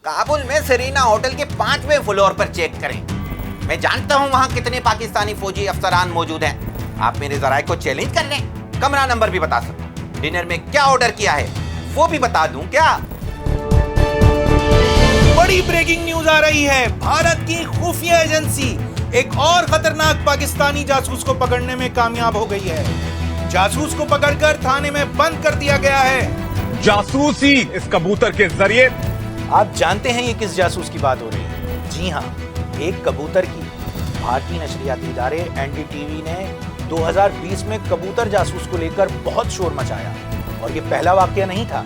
کابل میں Serena hotel کے 5ویں floor پر check کریں. میں جانتا ہوں وہاں کتنے پاکستانی فوجی افسران موجود ہیں. آپ میرے ذرائع کو چیلنج کر لیں. کمرہ نمبر بھی بتا سکتا ہوں. ڈنر میں کیا آرڈر کیا ہے وہ بھی بتا دوں کیا؟ بڑی بریکنگ نیوز آ رہی ہے. بھارت کی خفیہ ایجنسی ایک اور خطرناک پاکستانی جاسوس کو پکڑنے میں کامیاب ہو گئی ہے. جاسوس کو پکڑ کر تھانے میں بند کر دیا گیا ہے. جاسوسی اس کبوتر کے ذریعے. آپ جانتے ہیں یہ کس جاسوس کی بات ہو رہی ہے؟ جی ہاں، ایک کبوتر کی. بھارتی نشریاتی ادارے NDTV نے 2020 میں کبوتر جاسوس کو لے کر بہت شور مچایا. اور یہ پہلا واقعہ نہیں تھا.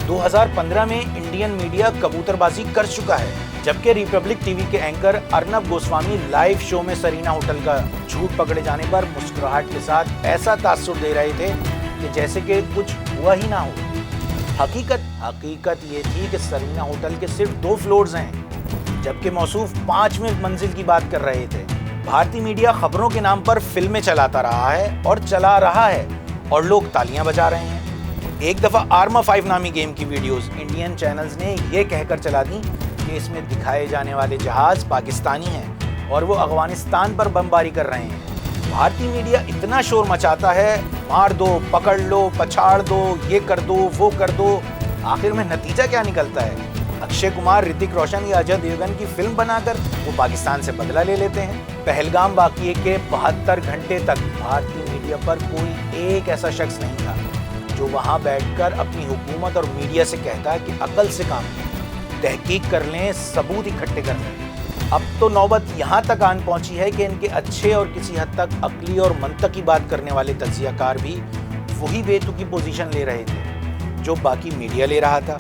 2015 میں انڈین میڈیا کبوتر بازی کر چکا ہے، جبکہ ریپبلک ٹی وی کے اینکر ارنب گوسوامی لائیو شو میں سرینا ہوٹل کا جھوٹ پکڑے جانے پر مسکراہٹ کے ساتھ ایسا تاثر دے رہے تھے کہ جیسے کہ کچھ ہوا ہی نہ ہو. حقیقت یہ تھی کہ سرینا ہوٹل کے صرف 2 فلورز ہیں، جبکہ موصوف 5ویں منزل کی بات کر رہے تھے. بھارتی میڈیا خبروں کے نام پر فلمیں چلاتا رہا ہے اور چلا رہا ہے، اور لوگ تالیاں بجا رہے ہیں. ایک دفعہ آرما 5 نامی گیم کی ویڈیوز انڈین چینلز نے یہ کہہ کر چلا دیں کہ اس میں دکھائے جانے والے جہاز پاکستانی ہیں اور وہ افغانستان پر بمباری کر رہے ہیں. بھارتی میڈیا اتنا شور مچاتا ہے، مار دو، پکڑ لو، پچھاڑ دو، یہ کر دو، وہ کر دو. آخر میں نتیجہ کیا نکلتا ہے؟ اکشے کمار، رتک روشن یا اجے دیوگن کی فلم بنا کر وہ پاکستان سے بدلہ لے لیتے ہیں. پہلگام واقعے کے 72 گھنٹے تک بھارتی میڈیا پر کوئی ایک ایسا شخص نہیں تھا جو وہاں بیٹھ کر اپنی حکومت اور میڈیا سے کہتا ہے کہ عقل سے کام لیں، تحقیق کر لیں، ثبوت اکٹھے کر لیں. اب تو نوبت یہاں تک آن پہنچی ہے کہ ان کے اچھے اور کسی حد تک عقلی اور منطقی بات کرنے والے تجزیہ کار بھی وہی بے تکی پوزیشن لے رہے تھے جو باقی میڈیا لے رہا تھا.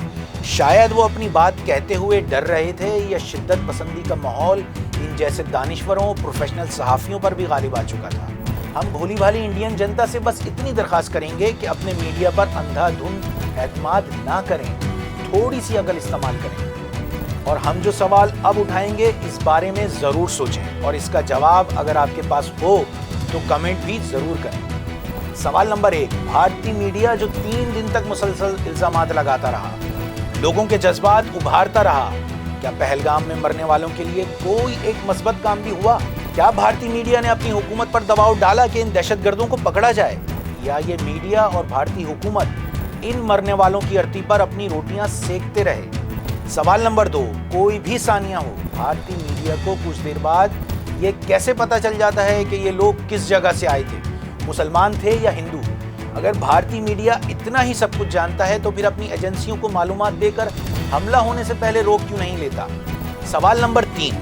شاید وہ اپنی بات کہتے ہوئے ڈر رہے تھے، یا شدت پسندی کا ماحول ان جیسے دانشوروں، پروفیشنل صحافیوں پر بھی غالب آ چکا تھا. ہم بھولی بھالی انڈین جنتا سے بس اتنی درخواست کریں گے کہ اپنے میڈیا پر اندھا دھند اعتماد نہ کریں، تھوڑی سی عقل استعمال کریں. اور ہم جو سوال اب اٹھائیں گے اس بارے میں ضرور سوچیں، اور اس کا جواب اگر آپ کے پاس ہو تو کمنٹ بھی ضرور کریں. سوال نمبر 1، بھارتی میڈیا جو 3 دن تک مسلسل الزامات لگاتا رہا، لوگوں کے جذبات ابھارتا رہا، کیا پہلگام میں مرنے والوں کے لیے کوئی ایک مثبت کام بھی ہوا؟ کیا بھارتی میڈیا نے اپنی حکومت پر دباؤ ڈالا کہ ان دہشت گردوں کو پکڑا جائے، یا یہ میڈیا اور بھارتی حکومت ان مرنے والوں کی ارتی پر اپنی روٹیاں سیکتے رہے؟ سوال نمبر 2، کوئی بھی ثانیہ ہو، بھارتی میڈیا کو کچھ دیر بعد یہ کیسے پتہ چل جاتا ہے کہ یہ لوگ کس جگہ سے آئے تھے، مسلمان تھے یا ہندو؟ اگر بھارتی میڈیا اتنا ہی سب کچھ جانتا ہے تو پھر اپنی ایجنسیوں کو معلومات دے کر حملہ ہونے سے پہلے روک کیوں نہیں لیتا؟ سوال نمبر 3،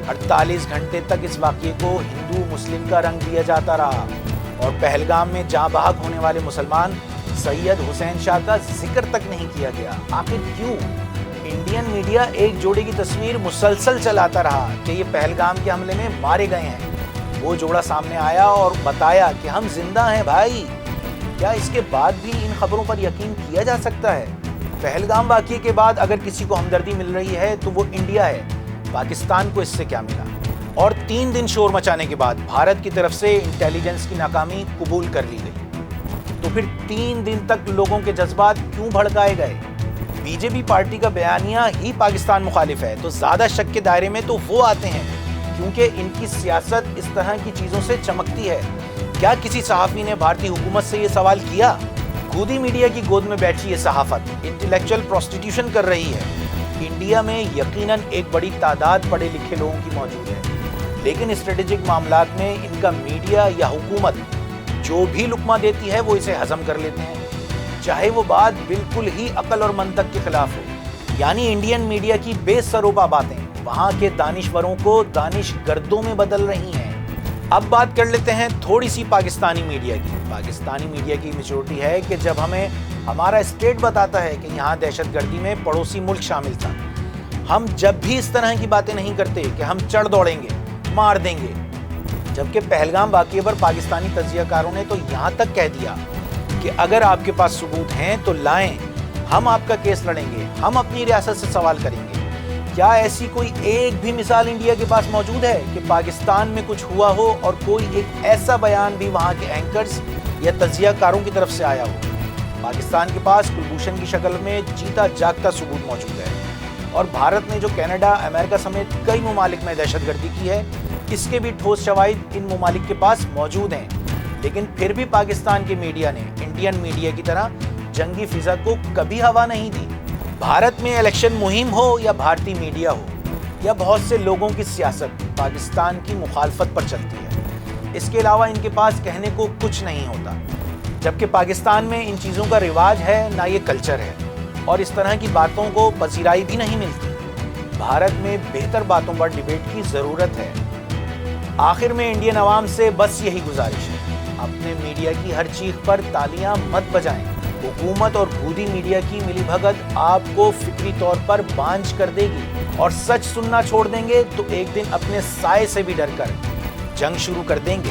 48 گھنٹے تک اس واقعے کو ہندو مسلم کا رنگ دیا جاتا رہا اور پہلگام میں جاں بحق ہونے والے مسلمان سید حسین شاہ کا ذکر تک نہیں کیا گیا. آخر کیوں؟ انڈین میڈیا ایک جوڑے کی تصویر مسلسل چلاتا رہا کہ یہ پہلگام کے حملے میں مارے گئے ہیں. وہ جوڑا سامنے آیا اور بتایا کہ ہم زندہ ہیں بھائی. کیا اس کے بعد بھی ان خبروں پر یقین کیا جا سکتا ہے؟ پہلگام واقعے کے بعد اگر کسی کو ہمدردی مل رہی ہے تو وہ انڈیا ہے. پاکستان کو اس سے کیا ملا؟ اور 3 دن شور مچانے کے بعد بھارت کی طرف سے انٹیلیجنس کی ناکامی قبول کر لی گئی. تو پھر 3 دن تک لوگوں کے جذبات کیوں بھڑکائے گئے؟ بی جے پی پارٹی کا بیانیہ ہی پاکستان مخالف ہے، تو زیادہ شک کے دائرے میں تو وہ آتے ہیں کیونکہ ان کی سیاست اس طرح کی چیزوں سے چمکتی ہے. کیا کسی صحافی نے بھارتی حکومت سے یہ سوال کیا؟ خود ہی میڈیا کی گود میں بیٹھی یہ صحافت انٹلیکچوئل پروسٹیٹیوشن کر رہی ہے. انڈیا میں یقیناً ایک بڑی تعداد پڑھے لکھے لوگوں کی موجود ہے، لیکن اسٹریٹجک معاملات میں ان کا میڈیا یا حکومت جو بھی لقمہ دیتی ہے وہ اسے ہضم کر لیتے ہیں، چاہے وہ بات بالکل ہی عقل اور منطق کے خلاف ہو. یعنی انڈین میڈیا کی بے سروپا باتیں وہاں کے دانشوروں کو دانش گردوں میں بدل رہی ہیں. اب بات کر لیتے ہیں تھوڑی سی پاکستانی میڈیا کی. پاکستانی میڈیا کی میچورٹی ہے کہ جب ہمیں ہمارا اسٹیٹ بتاتا ہے کہ یہاں دہشت گردی میں پڑوسی ملک شامل تھا، ہم جب بھی اس طرح کی باتیں نہیں کرتے کہ ہم چڑھ دوڑیں گے، مار دیں گے. جبکہ پہلگام واقعے پر پاکستانی تجزیہ کاروں نے تو یہاں تک کہہ دیا کہ اگر آپ کے پاس ثبوت ہیں تو لائیں، ہم آپ کا کیس لڑیں گے، ہم اپنی ریاست سے سوال کریں گے. کیا ایسی کوئی ایک بھی مثال انڈیا کے پاس موجود ہے کہ پاکستان میں کچھ ہوا ہو اور کوئی ایک ایسا بیان بھی وہاں کے اینکرز یا تجزیہ کاروں کی طرف سے آیا ہو؟ پاکستان کے پاس کلبھوشن کی شکل میں جیتا جاگتا ثبوت موجود ہے. اور بھارت نے جو کینیڈا، امریکہ سمیت کئی ممالک میں دہشت گردی کی ہے، اس کے بھی ٹھوس شواہد ان ممالک کے پاس موجود ہیں، لیکن پھر بھی پاکستان کے میڈیا نے انڈین میڈیا کی طرح جنگی فضا کو کبھی ہوا نہیں دی۔ بھارت میں الیکشن مہم ہو یا بھارتی میڈیا ہو یا بہت سے لوگوں کی سیاست پاکستان کی مخالفت پر چلتی ہے، اس کے علاوہ ان کے پاس کہنے کو کچھ نہیں ہوتا، جبکہ پاکستان میں ان چیزوں کا رواج ہے نہ یہ کلچر ہے، اور اس طرح کی باتوں کو پذیرائی بھی نہیں ملتی۔ بھارت میں بہتر باتوں پر ڈیبیٹ کی ضرورت ہے۔ آخر میں انڈین عوام سے بس یہی گزارش ہے، اپنے میڈیا کی ہر چیخ پر تالیاں مت بجائیں۔ حکومت اور گودی میڈیا کی ملی بھگت آپ کو فکری طور پر بانجھ کر دے گی، اور سچ سننا چھوڑ دیں گے تو ایک دن اپنے سائے سے بھی ڈر کر جنگ شروع کر دیں گے۔